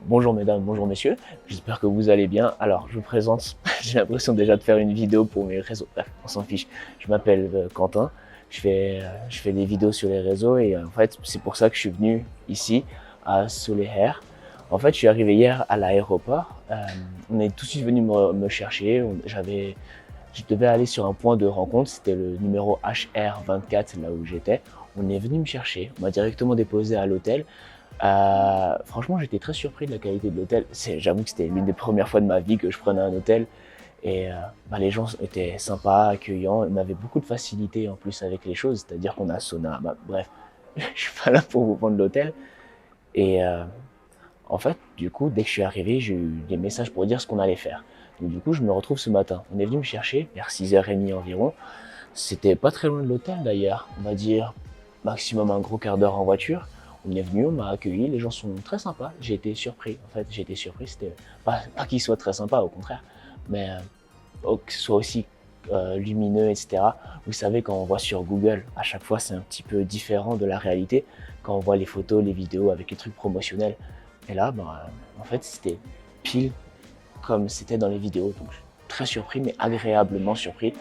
Bonjour mesdames, bonjour messieurs, j'espère que vous allez bien. Alors je vous présente, j'ai l'impression déjà de faire une vidéo pour mes réseaux, bref, on s'en fiche. Je m'appelle Quentin, je fais des vidéos sur les réseaux et en fait c'est pour ça que je suis venu ici à Soleher. En fait je suis arrivé hier à l'aéroport, on est tout de suite venu me chercher, je devais aller sur un point de rencontre, c'était le numéro HR24 là où j'étais. On est venu me chercher, on m'a directement déposé à l'hôtel. Franchement, j'étais très surpris de la qualité de l'hôtel. J'avoue que c'était l'une des premières fois de ma vie que je prenais un hôtel. Et les gens étaient sympas, accueillants. Ils m'avaient beaucoup de facilité en plus avec les choses. C'est-à-dire qu'on a sauna. Bref, je suis pas là pour vous vendre l'hôtel. Et en fait, du coup, dès que je suis arrivé, j'ai eu des messages pour dire ce qu'on allait faire. Donc du coup, je me retrouve ce matin. On est venu me chercher vers 6h30 environ. C'était pas très loin de l'hôtel d'ailleurs. On va dire maximum un gros quart d'heure en voiture. On est venu, on m'a accueilli, les gens sont très sympas. J'ai été surpris, en fait, j'ai été surpris. C'était pas qu'ils soient très sympas, au contraire, mais que ce soit aussi lumineux, etc. Vous savez, quand on voit sur Google, à chaque fois, c'est un petit peu différent de la réalité. Quand on voit les photos, les vidéos avec les trucs promotionnels. Et là, en fait, c'était pile comme c'était dans les vidéos. Donc, très surpris, mais agréablement surpris.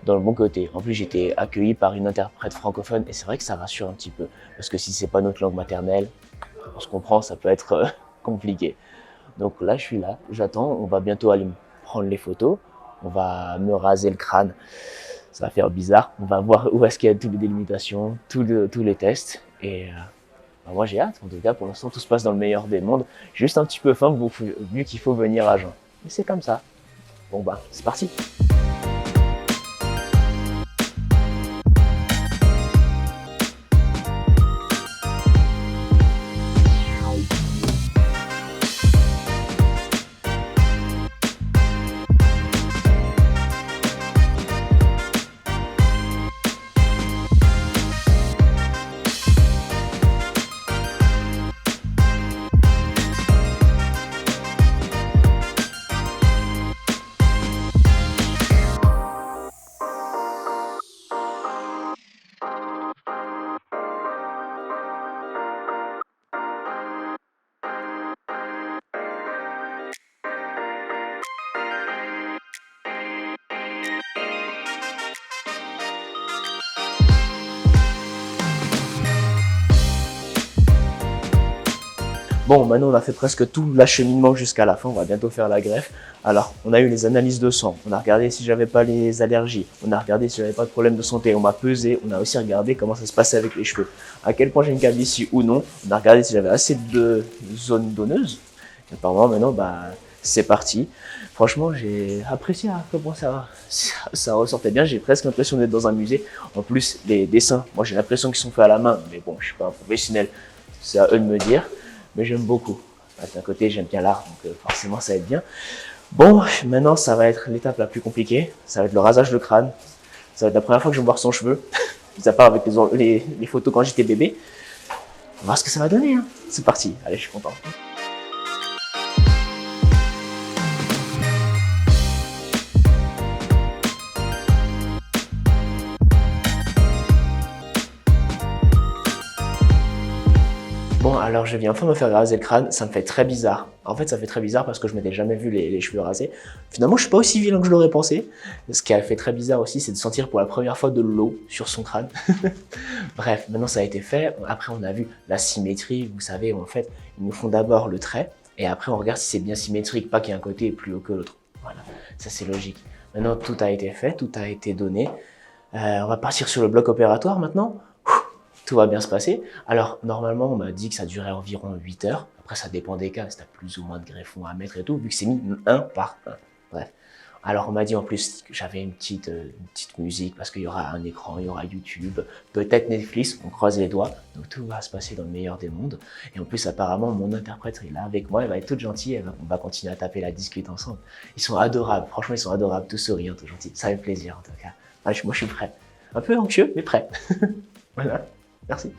Dans le bon côté. En plus, j'étais accueilli par une interprète francophone et c'est vrai que ça rassure un petit peu. Parce que si c'est pas notre langue maternelle, on se comprend, ça peut être compliqué. Donc là, je suis là, j'attends. On va bientôt aller me prendre les photos. On va me raser le crâne. Ça va faire bizarre. On va voir où est-ce qu'il y a toutes les délimitations, tous les tests. Et moi, j'ai hâte. En tout cas, pour l'instant, tout se passe dans le meilleur des mondes. Juste un petit peu faim vu qu'il faut venir à jeun. Mais c'est comme ça. Bon, c'est parti. Bon, maintenant on a fait presque tout l'acheminement jusqu'à la fin, on va bientôt faire la greffe. Alors, on a eu les analyses de sang, on a regardé si j'avais pas les allergies, on a regardé si j'avais pas de problème de santé, on m'a pesé, on a aussi regardé comment ça se passait avec les cheveux, à quel point j'ai une calvitie ou non, on a regardé si j'avais assez de zones donneuses. Et apparemment maintenant, c'est parti. Franchement, j'ai apprécié à comment ça ressortait bien, j'ai presque l'impression d'être dans un musée. En plus, les dessins, moi j'ai l'impression qu'ils sont faits à la main, mais bon, je suis pas un professionnel, c'est à eux de me dire. Mais j'aime beaucoup. D'un côté, j'aime bien l'art, donc forcément, ça va être bien. Bon, maintenant, ça va être l'étape la plus compliquée. Ça va être le rasage de crâne. Ça va être la première fois que je vais voir son cheveu. Mis à part avec les photos quand j'étais bébé. On va voir ce que ça va donner. Hein. C'est parti. Allez, je suis content. Bon, alors je viens enfin me faire raser le crâne, ça me fait très bizarre. En fait, ça fait très bizarre parce que je m'étais jamais vu les cheveux rasés. Finalement, je suis pas aussi vilain que je l'aurais pensé. Ce qui a fait très bizarre aussi, c'est de sentir pour la première fois de l'eau sur son crâne. Bref, maintenant ça a été fait. Après, on a vu la symétrie. Vous savez, en fait, ils nous font d'abord le trait et après, on regarde si c'est bien symétrique, pas qu'il y ait un côté plus haut que l'autre. Voilà, ça c'est logique. Maintenant, tout a été fait, tout a été donné. On va partir sur le bloc opératoire maintenant. Tout va bien se passer. Alors, normalement, on m'a dit que ça durait environ 8 heures. Après, ça dépend des cas, si tu as plus ou moins de greffons à mettre et tout, vu que c'est mis un par un. Bref. Alors, on m'a dit en plus que j'avais une petite musique, parce qu'il y aura un écran, il y aura YouTube, peut-être Netflix, on croise les doigts. Donc, tout va se passer dans le meilleur des mondes. Et en plus, apparemment, mon interprète est là avec moi, elle va être toute gentille, on va continuer à taper la discute ensemble. Ils sont adorables, franchement, ils sont adorables, tout souriants, tout gentils. Ça fait plaisir, en tout cas. Moi, je suis prêt. Un peu anxieux, mais prêt. Voilà. Merci.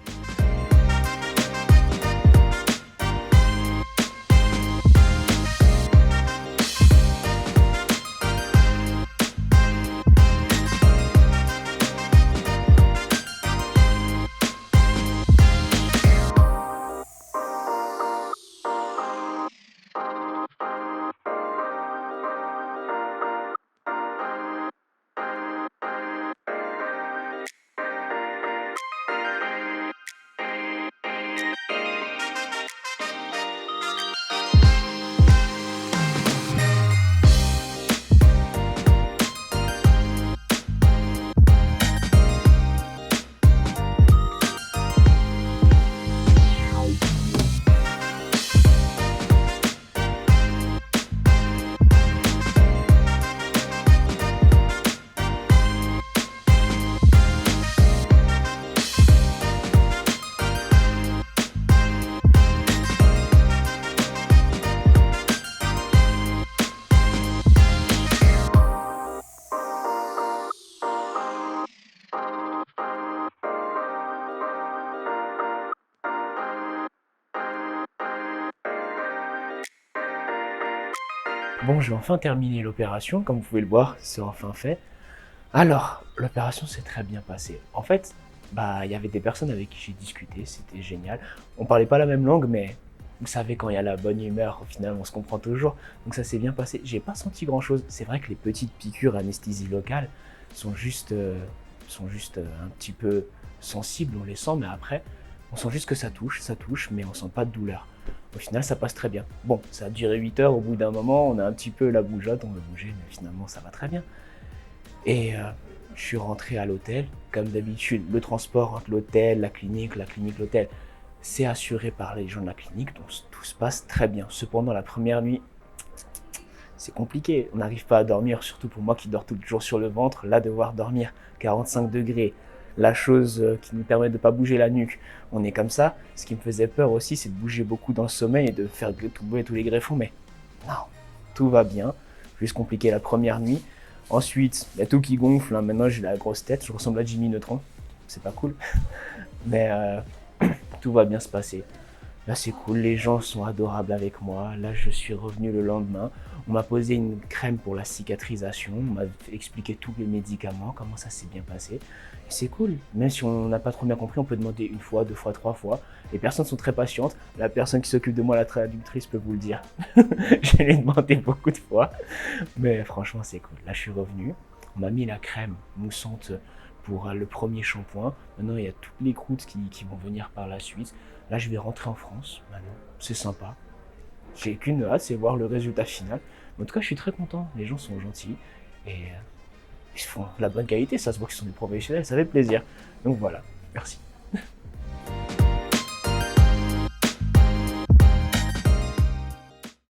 Bon, j'ai enfin terminé l'opération, comme vous pouvez le voir, c'est enfin fait. Alors, l'opération s'est très bien passée. En fait, il y avait des personnes avec qui j'ai discuté, c'était génial. On parlait pas la même langue, mais vous savez, quand il y a la bonne humeur, au final, on se comprend toujours. Donc ça s'est bien passé. J'ai pas senti grand-chose. C'est vrai que les petites piqûres anesthésie locale sont juste un petit peu sensibles, on les sent, mais après, on sent juste que ça touche, mais on sent pas de douleur. Au final, ça passe très bien. Bon, ça a duré 8 heures, au bout d'un moment, on a un petit peu la bougeotte, on veut bouger, mais finalement, ça va très bien. Et je suis rentré à l'hôtel, comme d'habitude. Le transport entre l'hôtel, la clinique, l'hôtel, c'est assuré par les gens de la clinique, donc tout se passe très bien. Cependant, la première nuit, c'est compliqué. On n'arrive pas à dormir, surtout pour moi qui dors toujours sur le ventre. Là, devoir dormir 45 degrés, la chose qui nous permet de ne pas bouger la nuque. On est comme ça. Ce qui me faisait peur aussi, c'est de bouger beaucoup dans le sommeil et de faire tomber tous les greffons. Mais non, tout va bien. Juste compliqué la première nuit. Ensuite, il y a tout qui gonfle. Hein. Maintenant, j'ai la grosse tête. Je ressemble à Jimmy Neutron. C'est pas cool. Mais tout va bien se passer. Là, c'est cool, les gens sont adorables avec moi. Là, je suis revenu le lendemain. On m'a posé une crème pour la cicatrisation. On m'a expliqué tous les médicaments, comment ça s'est bien passé. Et c'est cool. Même si on n'a pas trop bien compris, on peut demander une fois, deux fois, trois fois. Les personnes sont très patientes. La personne qui s'occupe de moi, la traductrice, peut vous le dire. Je l'ai demandé beaucoup de fois. Mais franchement, c'est cool. Là, je suis revenu. On m'a mis la crème moussante pour le premier shampoing. Maintenant, il y a toutes les croûtes qui vont venir par la suite. Là, je vais rentrer en France. Maintenant, c'est sympa. J'ai qu'une hâte, c'est voir le résultat final. Mais en tout cas, je suis très content. Les gens sont gentils et ils font la bonne qualité. Ça se voit qu'ils sont des professionnels. Ça fait plaisir. Donc voilà. Merci.